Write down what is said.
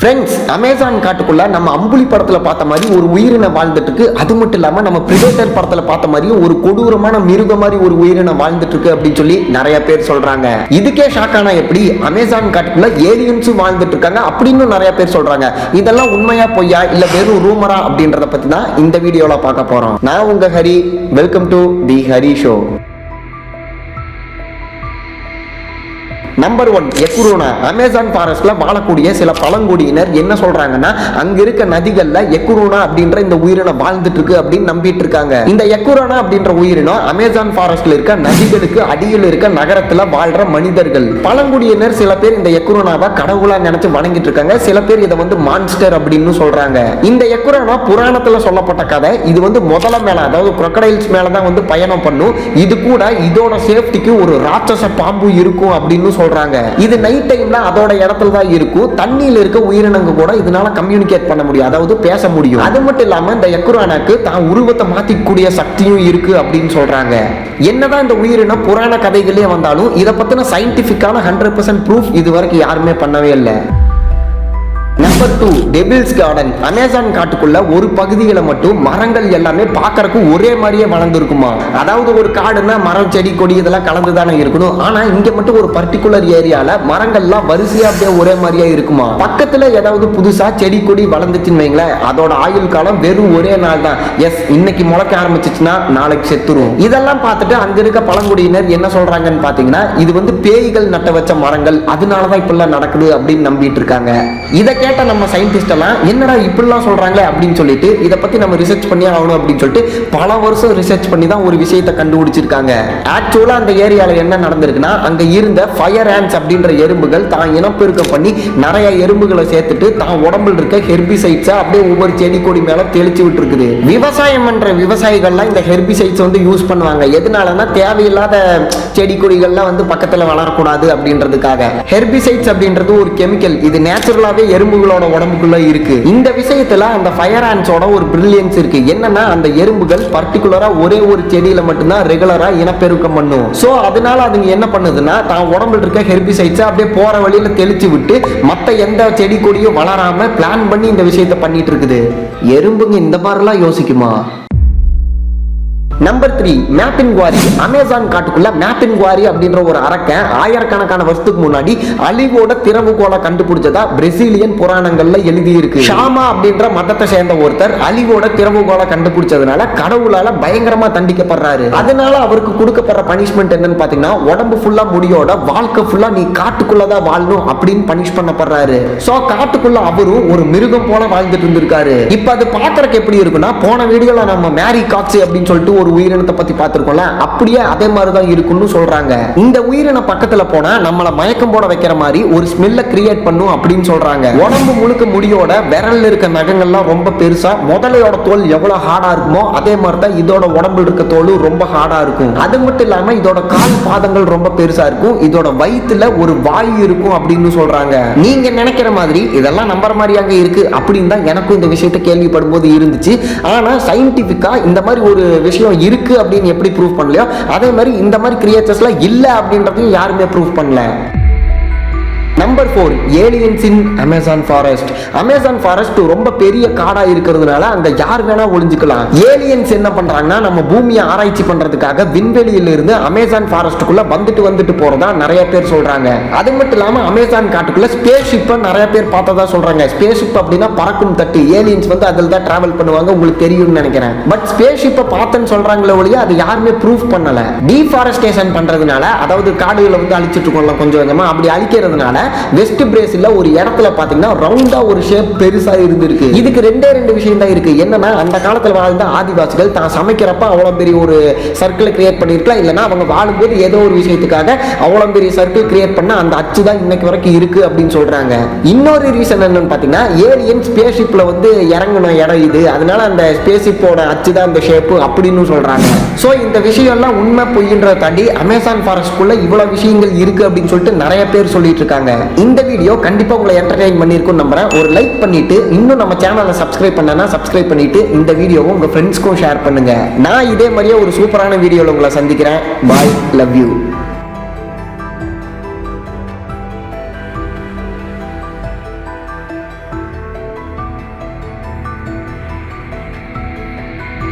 Friends, Amazon காட்டுக்குள்ள நம்ம அம்புலி படத்துல பார்த்த மாதிரி ஒரு உயிரினம் வாழ்ந்துட்டு இருக்கு. அது மட்டும் இல்லாம நம்ம பிரெடேட்டர் படத்துல பார்த்த மாதிரி ஒரு கொடூரமான மிருகம் மாதிரி ஒரு உயிரினம் வாழ்ந்துட்டு இருக்கு அப்படின்னு சொல்லி நிறைய பேர் சொல்றாங்க. இதுக்கே ஷாக்கானா எப்படி அமேசான் காட்டுக்குள்ள ஏலியன்ஸும் வாழ்ந்துட்டு இருக்காங்க அப்படின்னு நிறைய பேர் சொல்றாங்க. இதெல்லாம் உண்மையா பொய்யா இல்ல வெறும் ரூமரா அப்படின்றத பத்தி தான் இந்த வீடியோல பார்க்க போறோம். நான் உங்க Hari. Welcome to the Hari show. Number 1, எக்குரோனா. அமேசான் ஃபாரஸ்ட்ல வாழக்கூடிய சில பழங்குடியினர் என்ன சொல்றாங்கன்னா, அங்க இருக்க நதிகள்ல எக்குரோனா அப்படின்ற இந்த உயிரினம் வாழ்ந்துட்டு இருக்கு அப்படின்னு நம்பிட்டு இருக்காங்க. இந்த எக்குரோனா அப்படின்ற உயிரினம் அமேசான் ஃபாரஸ்ட்ல இருக்க நதிகளுக்கு அடியில் இருக்க நகரத்துல வாழ்ற மனிதர்கள். பழங்குடியினர் சில பேர் இந்த எக்குரோனாவை கடவுளா நினைச்சு வணங்கிட்டு இருக்காங்க. சில பேர் இதை மான்ஸ்டர் அப்படின்னு சொல்றாங்க. இந்த எக்குரோனா புராணத்துல சொல்லப்பட்ட கதை. இது முதல மேல, அதாவது crocodiles மேல தான் பயணம் பண்ணும். இது கூட இதோட சேஃப்டிக்கு ஒரு ராட்சச பாம்பு இருக்கும் அப்படின்னு சொல்றாங்க. இது நைட் டைம்ல அதோட இடத்துல தான் இருக்கும். தண்ணியில இருக்க உயிரினங்க கூட இதனால கம்யூனிகேட் பண்ண முடியும், அதாவது பேச முடியும். அது மட்டும் இல்லாம இந்த எக்குரானாக்கு தான் உருவத்தை மாத்திக்கூடிய சக்தியும் இருக்கு அப்படின்னு சொல்றாங்க. என்னதான் இந்த உயிரினம் புராண கதைகளே வந்தாலும் இதை பத்தின சயின்டிபிக்கான 100% ப்ரூஃப் இது வரைக்கும் யாருமே பண்ணவே இல்லை. Number 2, devil's garden. அமேசான் காட்டுக்குள்ள ஒரு பகுதியில மட்டும் மரங்கள் எல்லாமே பார்க்கறதுக்கு ஒரே மாதிரியே வளர்ந்துருக்குமா. அதாவது ஒரு காடுனா மரம் செடி கொடி இதெல்லாம் கலந்து தானே இருக்கணும். ஆனா இங்க மட்டும் ஒரு பர்டிகுலர் ஏரியால மரங்கள்லாம் வரிசையா அப்படியே ஒரே மாதிரியே இருக்குமா. பக்கத்துல ஏதாவது புதுசா செடி கொடி வளர்ந்துச்சுன்னு வைங்களேன், அதோட ஆயுள் காலம் வெறும் ஒரே நாள் தான். எஸ், இன்னைக்கு முளைக்க ஆரம்பிச்சிச்சுன்னா நாளைக்கு செத்துரும். இதெல்லாம் பார்த்துட்டு அங்க இருக்க பழங்குடியினர் என்ன சொல்றாங்கன்னு பாத்தீங்கன்னா, இது பேய்கள் நட்ட வச்ச மரங்கள், அதனாலதான் இப்பெல்லாம் நடக்குது அப்படின்னு நம்பிட்டு இருக்காங்க. இதை கேட்ட நம்ம சயின்டிஸ்ட் எல்லாம் என்னடா இப்படிலாம் சொல்றாங்களே அப்படின்னு சொல்லிட்டு இதை பத்தி நம்ம ரிசர்ச் பண்ணி ஆகணும் அப்படின்னு சொல்லிட்டு பல வருஷம் ரிசர்ச் பண்ணி தான் ஒரு விஷயத்தை கண்டுபிடிச்சிருக்காங்க. ஆக்சுவலா அந்த ஏரியால என்ன நடந்திருக்குன்னா, அங்க இருந்த ஃபயர் ஆண்ட்ஸ் அப்படின்ற எறும்புகள் தான் இனப்பெருக்கம் பண்ணி நிறைய எறும்புகளை சேர்த்துட்டு தான் உடம்புல இருக்க ஹெர்பிசைட்ஸை அப்படியே ஒவ்வொரு செடி கொடி மேல தெளிச்சு விட்டு இருக்குது. விவசாயம் பண்ற விவசாயிகள்லாம் இந்த ஹெர்பிசைட்ஸ் யூஸ் பண்ணுவாங்க. எதனாலன்னா தேவையில்லாத செடி கொடிகள்லாம் பக்கத்துல வளரக்கூடாது அப்படின்றதுக்காக. ஹெர்பிசைட்ஸ் அப்படின்றது ஒரு கெமிக்கல். இது நேச்சுரலாவே எறும்புகளோட உடம்புக்குள்ள இருக்கு. இந்த விஷயத்துல அந்த ஃபயர் ஆண்ட்ஸோட ஒரு பிரில்லியன்ஸ் இருக்கு. என்னன்னா, அந்த எறும்புகள் பர்டிகுலரா ஒரே ஒரு செடியில மட்டும்தான் ரெகுலரா இனப்பெருக்கம் பண்ணும். சோ அதனால அதுங்க என்ன பண்ணுதுன்னா, தான் உடம்புல இருக்க ஹெர்பிசைட்ஸ் அப்படியே போற வழியில தெளிச்சு விட்டு மத்த எந்த செடி கொடியும் வளராம பிளான் பண்ணி இந்த விஷயத்தை பண்ணிட்டு இருக்குது. எறும்புங்க இந்த மாதிரிலாம் யோசிக்குமா? நம்பர் 3, மேப்பின் குவாரி. அமேசான் காட்டுக்குள்ள மேப்பின் குவாரி அப்படின்ற ஒரு அரக்கன் ஆயிரக்கணக்கான வருஷத்துக்கு முன்னாடி அழிவோட திறவுகோலை கண்டுபிடிச்சதா பிரேசிலியன் புராணங்கள்ல எழுதி இருக்கு. ஷாமா அப்படின்ற மதத்தை சேர்ந்த ஒருத்தர் அழிவோட திறவுகோலை கண்டுபிடிச்சதுனால கடவுளால பயங்கரமா தண்டிக்கப்படுறாரு. அதனால அவருக்கு கொடுக்கப்படுற பனிஷ்மெண்ட் என்னன்னு பாத்தீங்கன்னா, உடம்பு ஃபுல்லா முடியோட வாழ்க்கை ஃபுல்லா நீ காட்டுக்குள்ளதான் வாழணும் அப்படின்னு பனிஷ் பண்ணப்படுறாரு. சோ காட்டுக்குள்ள அவரும் ஒரு மிருகம் போல வாழ்ந்துட்டு இருந்திருக்காரு. இப்ப அது பாக்குறதுக்கு எப்படி இருக்குன்னா, போன வீடியோல நம்ம மேரி காக்ஸ் அப்படின்னு சொல்லிட்டு ஒரு உயிரினத்தை பத்தி பார்த்திருக்கோம்ல, அப்படியே அதே மாதிரி தான் இருக்குன்னு சொல்றாங்க. இந்த உயிரின பக்கத்துல போனா நம்மள மயக்கம் போட வைக்கிற மாதிரி ஒரு ஸ்மெல்ல கிரியேட் பண்ணும் அப்படின்னு சொல்றாங்க. உடம்பு முழுக்க முடியோட விரல்ல இருக்க நகங்கள்லாம் ரொம்ப பெருசா, முதலையோட தோல் எவ்வளவு ஹார்டா இருக்குமோ அதே மாதிரி தான் இதோட உடம்புல இருக்க தோல் ரொம்ப ஹார்டா இருக்கும். அது மட்டும் இல்லாம இதோட கால் பாதங்கள் ரொம்ப பெருசா இருக்கும். இதோட வயிற்றுல ஒரு வாயு இருக்கும் அப்படின்னு சொல்றாங்க. நீங்க நினைக்கிற மாதிரி இதெல்லாம் நம்புற மாதிரி அங்க இருக்கு அப்படின்னு தான் எனக்கும் இந்த விஷயத்தை கேள்விப்படும் போது இருந்துச்சு. ஆனா சயின்டிபிக்கா இந்த மாதிரி ஒரு விஷயம் இருக்கு அப்படின்னு எப்படி ப்ரூவ் பண்ணலையோ அதே மாதிரி இந்த மாதிரி கிரியேச்சர்ஸ்லாம் இல்ல அப்படின்றதையும் யாருமே ப்ரூவ் பண்ணல. Number 4, aliens in Amazon forest. Amazon forest ரொம்ப பெரிய காடா இருக்கிறதுனால அங்க யார் வேணா ஒளிஞ்சுக்கலாம். ஏலியன்ஸ் என்ன பண்றாங்கன்னா, நம்ம பூமியை ஆராய்ச்சி பண்றதுக்காக விண்வெளியில இருந்து அமேசான் ஃபாரஸ்ட்டுக்குள்ள வந்துட்டு போறதா நிறைய பேர் சொல்றாங்க. அது மட்டும் இல்லாம அமேசான் காட்டுக்குள்ள ஸ்பேஸ் ஷிப்பை நிறைய பேர் பார்த்ததா சொல்றாங்க. ஸ்பேஸ் ஷிப் அப்படின்னா பறக்கும் தட்டு. ஏலியன்ஸ் அதில் தான் டிராவல் பண்ணுவாங்க, உங்களுக்கு தெரியும்னு நினைக்கிறேன். பட் ஸ்பேஸ் ஷிப்பை பார்த்தேன்னு சொல்றாங்களே ஒழிய அது யாருமே ப்ரூஃப் பண்ணல. டீஃபாரஸ்டேஷன் பண்றதுனால, அதாவது காடுகளை அழிச்சிட்டு இருக்கோம்ல கொஞ்சம் கொஞ்சமா, அப்படி அழிக்கிறதுனால வெஸ்ட் பிரேசில்ல ஒரு இடத்துல பாத்தீங்கன்னா ரவுண்டா ஒரு ஷேப் பெருசா இருந்திருக்கு. இதுக்கு ரெண்டே விஷயம் தான் இருக்கு. என்னன்னா, அந்த காலத்துல வாழ்ந்த ஆதிவாசிகள் தான் சமைக்கிறப்ப அவ்வளவு பெரிய ஒரு சர்க்கிள் கிரியேட் பண்ணிருக்கலாம். இல்லைன்னா அவங்க வாழும்போது ஏதோ ஒரு விஷயத்துக்காக அவ்வளவு பெரிய சர்க்கிள் கிரியேட் பண்ண அந்த அச்சு தான் இன்னைக்கு வரைக்கும் இருக்கு அப்படின்னு சொல்றாங்க. இன்னொரு ரீசன் என்னன்னு பாத்தீங்கன்னா, ஏலியன் ஸ்பேஸ் ஷிப்ல இறங்கின இடம் இது, அதனால அந்த ஸ்பேஸ் ஷிப்போட அச்சு தான் அந்த ஷேப் அப்படின்னு சொல்றாங்க. சோ இந்த விஷயம் எல்லாம் உண்மை பொய்ன்றதை தாண்டி அமேசான் ஃபாரஸ்ட்குள்ள இவ்வளவு விஷயங்கள் இருக்கு அப்படின்னு சொல்லிட்டு நிறைய பேர் சொல்லிட்டு இருக்காங்க. இந்த வீடியோ கண்டிப்பா உங்களை என்டர்டெயின் பண்ணிருக்கும் நம்புறேன். ஒரு லைக் பண்ணிட்டு இன்னும் நம்ம சேனலை சப்ஸ்கிரைப் பண்ணனா சப்ஸ்கிரைப் பண்ணிட்டு இந்த வீடியோவை உங்க ஃப்ரெண்ட்ஸ்க்கும் ஷேர் பண்ணுங்க. நான் இதே மாதிரியே ஒரு சூப்பரான வீடியோல உங்களை சந்திக்கிறேன். பாய், லவ் யூ.